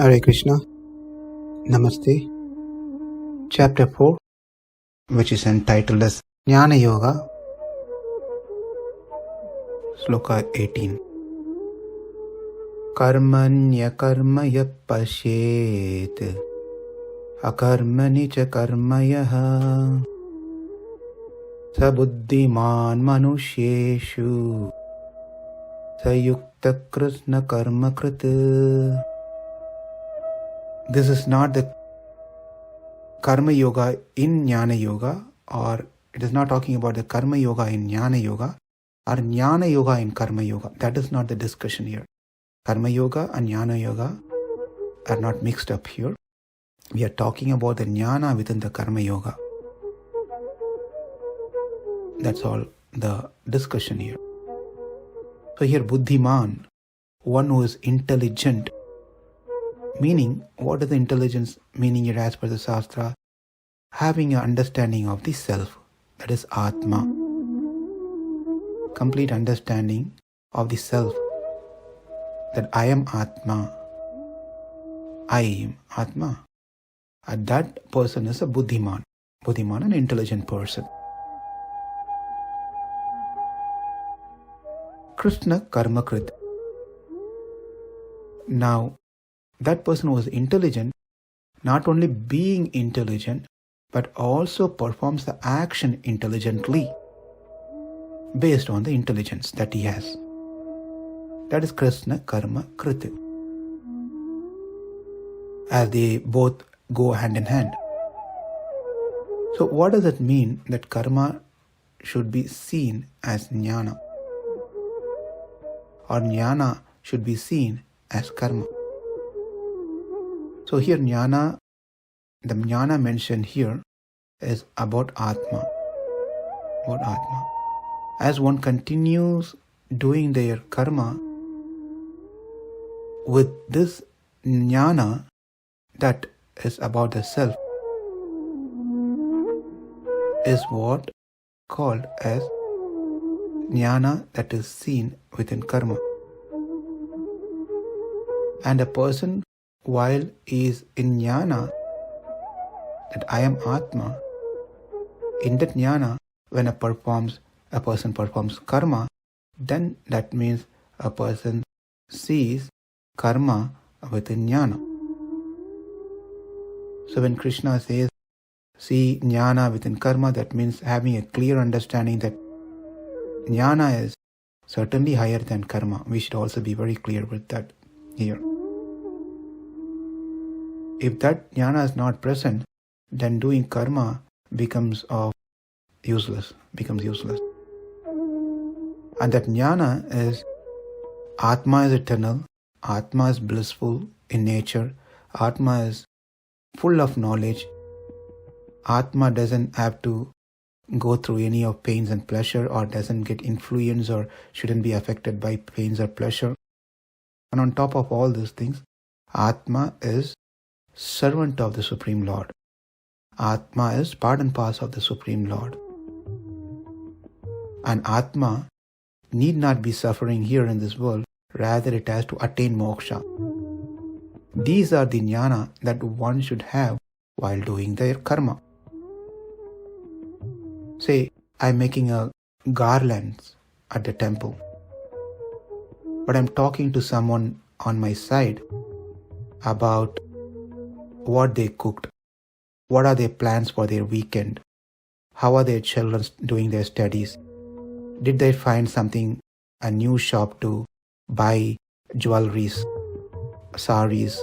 Hare Krishna, Namaste. Chapter 4, which is entitled as Jnana Yoga, Sloka 18. Karmaṇy paśyed, akarmaṇi karmayah, sa buddhimān manuṣyeṣu, sa yuktaḥ kṛtsna-karma-kṛt. This is not the karma yoga in jnana yoga, or it is not talking about the karma yoga in jnana yoga or jnana yoga in karma yoga. That is not the discussion here. Karma yoga and jnana yoga are not mixed up here. We are talking about the jnana within the karma yoga. That's all the discussion here. So here buddhimān, one who is intelligent. Meaning, what is the intelligence meaning here as per the Shastra? Having an understanding of the self, that is Atma. Complete understanding of the self, that I am Atma. I am Atma. And that person is a buddhimān. Buddhimān, an intelligent person. Kṛtsna-karma-kṛt. Now, that person was intelligent, not only being intelligent, but also performs the action intelligently based on the intelligence that he has. That is kṛtsna-karma-kṛt. As they both go hand in hand. So what does it mean that karma should be seen as jnana? Or jnana should be seen as karma? So here jnana, the jnana mentioned here is about Atma. About Atma. As one continues doing their karma with this jnana that is about the self, is what called as jnana that is seen within karma. And a person, while he is in jnana, that I am Atma, in that jnana, when a person performs karma, then that means a person sees karma within jnana. So when Krishna says, see jnana within karma, that means having a clear understanding that jnana is certainly higher than karma. We should also be very clear with that here. If that jnana is not present, then doing karma becomes useless. And that jnana is, Atma is eternal, Atma is blissful in nature, Atma is full of knowledge, Atma doesn't have to go through any of pains and pleasure, or doesn't get influenced or shouldn't be affected by pains or pleasure. And on top of all these things, Atma is servant of the Supreme Lord. Atma is part and parcel of the Supreme Lord. And Atma need not be suffering here in this world, rather it has to attain moksha. These are the jnana that one should have while doing their karma. Say, I'm making a garlands at the temple, but I'm talking to someone on my side about what they cooked, what are their plans for their weekend, how are their children doing their studies, did they find a new shop to buy jewelries, saris,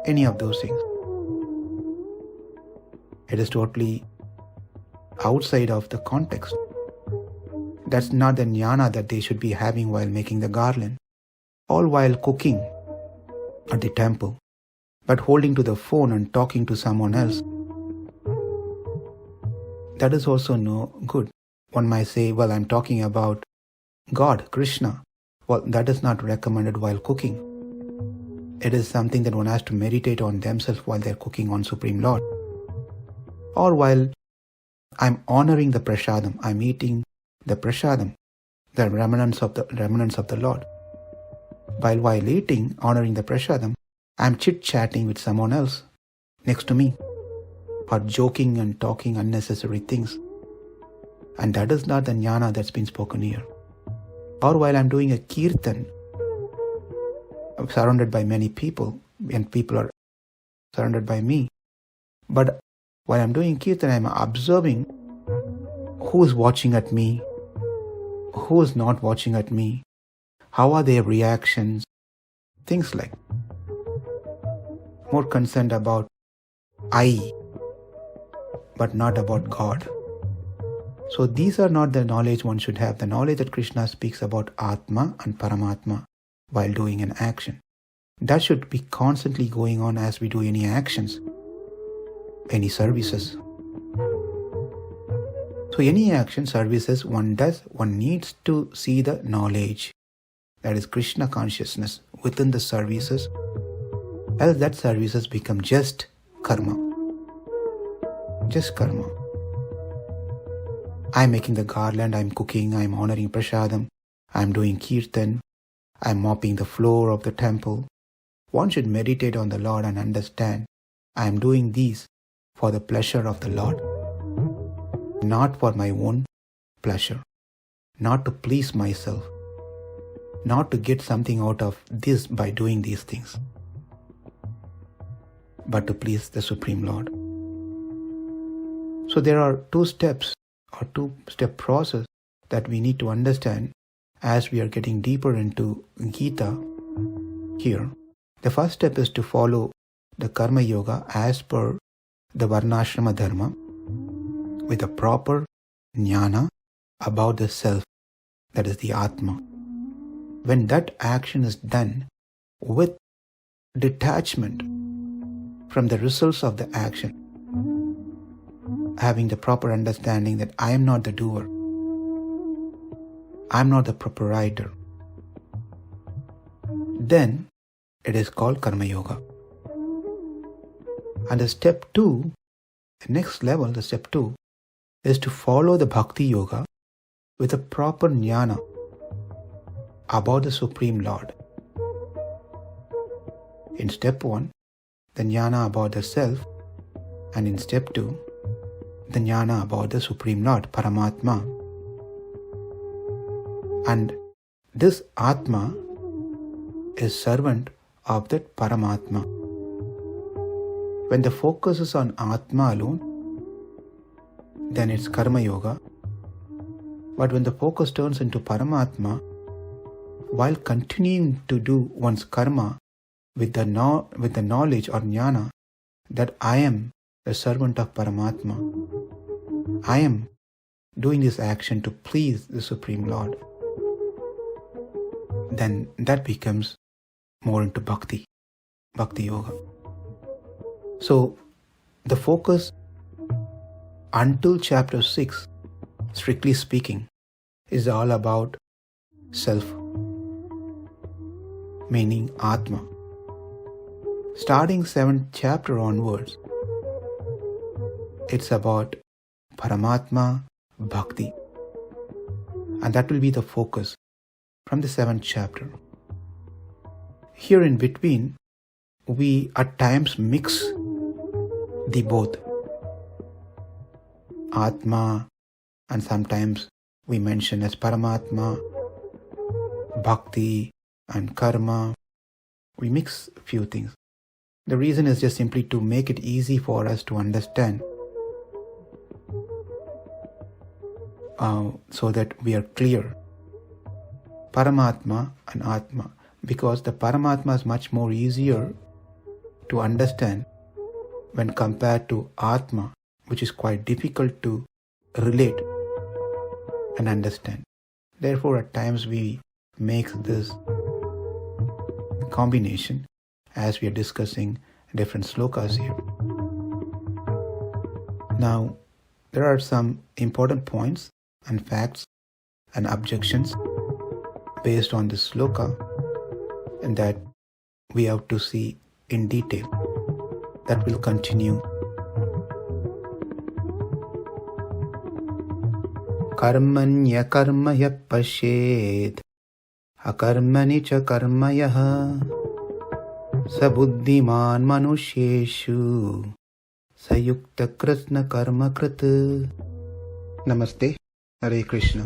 any of those things. It is totally outside of the context. That's not the jnana that they should be having while making the garland, all while cooking at the temple. But holding to the phone and talking to someone else, that is also no good. One might say, well, I'm talking about God, Krishna. Well, that is not recommended while cooking. It is something that one has to meditate on themselves while they're cooking on Supreme Lord. Or while I'm honoring the prasadam, I'm eating the prasadam, the remnants of the Lord. While eating, honoring the prasadam, I'm chit-chatting with someone else next to me, or joking and talking unnecessary things. And that is not the jnana that's been spoken here. Or while I'm doing a kirtan, I'm surrounded by many people, and people are surrounded by me. But while I'm doing kirtan, I'm observing who's watching at me, who's not watching at me, how are their reactions, things like. More concerned about I, but not about God. So these are not the knowledge one should have. The knowledge that Krishna speaks about Atma and Paramatma while doing an action. That should be constantly going on as we do any actions, any services. So any action, services one does, one needs to see the knowledge, that is Krishna consciousness within the services, else that services become just karma. Just karma. I'm making the garland, I'm cooking, I'm honoring prasadam, I'm doing kirtan, I'm mopping the floor of the temple. One should meditate on the Lord and understand, I am doing these for the pleasure of the Lord, not for my own pleasure, not to please myself, not to get something out of this by doing these things, but to please the Supreme Lord. So there are two steps or two-step process that we need to understand as we are getting deeper into Gita here. The first step is to follow the karma yoga as per the varnashrama dharma with a proper jnana about the self, that is the Atma. When that action is done with detachment from the results of the action, having the proper understanding that I am not the doer, I am not the proprietor, then it is called karma yoga. And the step 2, the next level, the step 2, is to follow the bhakti yoga with a proper jnana about the Supreme Lord. In step 1, the jnana about the self, and in step 2, the jnana about the Supreme Lord, Paramatma. And this Atma is servant of that Paramatma. When the focus is on Atma alone, then it's karma yoga. But when the focus turns into Paramatma, while continuing to do one's karma with the knowledge or jnana that I am the servant of Paramatma, I am doing this action to please the Supreme Lord, then that becomes more into bhakti yoga. So the focus until chapter 6, strictly speaking, is all about self, meaning Atma. Starting 7th chapter onwards, it's about Paramatma, Bhakti. And that will be the focus from the 7th chapter. Here in between, we at times mix the both. Atma, and sometimes we mention as Paramatma, Bhakti and Karma. We mix a few things. The reason is just simply to make it easy for us to understand, so that we are clear. Paramatma and Atma, because the Paramatma is much more easier to understand when compared to Atma, which is quite difficult to relate and understand. Therefore, at times we make this combination as we are discussing different slokas here. Now, there are some important points and facts and objections based on this sloka, and that we have to see in detail. That will continue. Karmaṇy paśyed, akarmaṇi karmayah. स buddhimān manuṣyeṣu स yuktaḥ kṛtsna-karma-kṛt. Namaste. Hare Krishna.